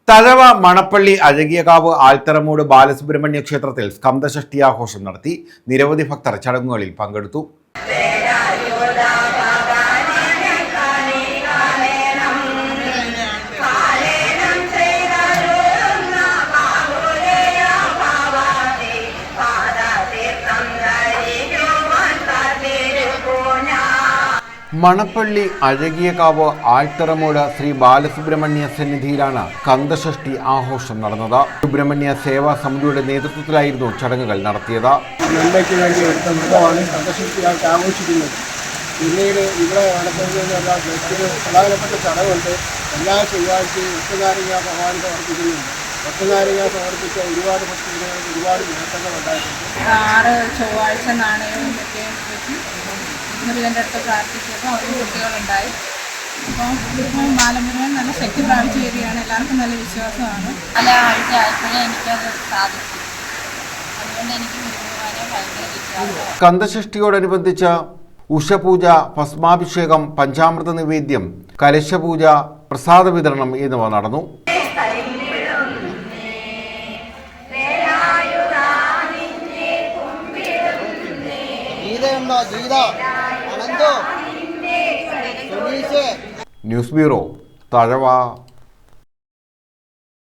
തഴവ മണപ്പള്ളി അഴകിയകാവ് ആൽത്തറമൂട് ബാലസുബ്രഹ്മണ്യ ക്ഷേത്രത്തിൽ സ്കന്ദഷഷ്ഠി ആഘോഷം നടത്തി. നിരവധി ഭക്തർ ചടങ്ങുകളിൽ പങ്കെടുത്തു. മണപ്പള്ളി അഴകിയകാവ് ആൽത്തറമൂട് ശ്രീ ബാലസുബ്രഹ്മണ്യ സന്നിധിയിലാണ് സ്കന്ദഷഷ്ഠി ആഘോഷം നടന്നത്. സുബ്രഹ്മണ്യ സേവാ സമിതിയുടെ നേതൃത്വത്തിലായിരുന്നു ചടങ്ങുകൾ നടത്തിയത്. നന്മയ്ക്ക് വേണ്ടി എടുത്ത വ്രതമാണ് സ്കന്ദഷഷ്ഠിയായിട്ട് ആഘോഷിക്കുന്നത്. പിന്നീട് ഇവിടെ നടത്തുന്നതിനുള്ള ഒരു പ്രധാനപ്പെട്ട ചടങ്ങുണ്ട്. എല്ലാ ചൊവ്വാഴ്ചയും ഒറ്റനാരിക ഭഗവാൻ സമർപ്പിക്കുന്നുണ്ട്. ഒറ്റനാരിക സമർപ്പിച്ച ഒരുപാട് ഭക്തജനങ്ങൾക്ക് ഒരുപാട് നേട്ടങ്ങൾ ഉണ്ടായിട്ടുണ്ട്. 6 ചൊവ്വാഴ്ച നാണയവും മുരുകൻ്റെ അടുത്ത് പ്രാർത്ഥിച്ചപ്പോൾ ഒരു കുട്ടികളുണ്ടായി. അപ്പോൾ ബാലമുരുകൻ നല്ല ശക്തി പ്രാപിച്ചു വരികയാണ്. എല്ലാവർക്കും നല്ല വിശ്വാസമാണ്. പല ആഴ്ച ആയപ്പോഴേ എനിക്കത് സാധിച്ചു. അതുകൊണ്ട് എനിക്ക് ഗുരുവാനെ ഭയങ്കര വിശ്വാസമാണ്. സ്കന്ദഷഷ്ഠിയോടനുബന്ധിച്ച് ഉഷപൂജ, ഭസ്മാഭിഷേകം, പഞ്ചാമൃത നിവേദ്യം, കലശപൂജ, പ്രസാദ വിതരണം എന്നിവ നടന്നു. News bureau, Thazhava.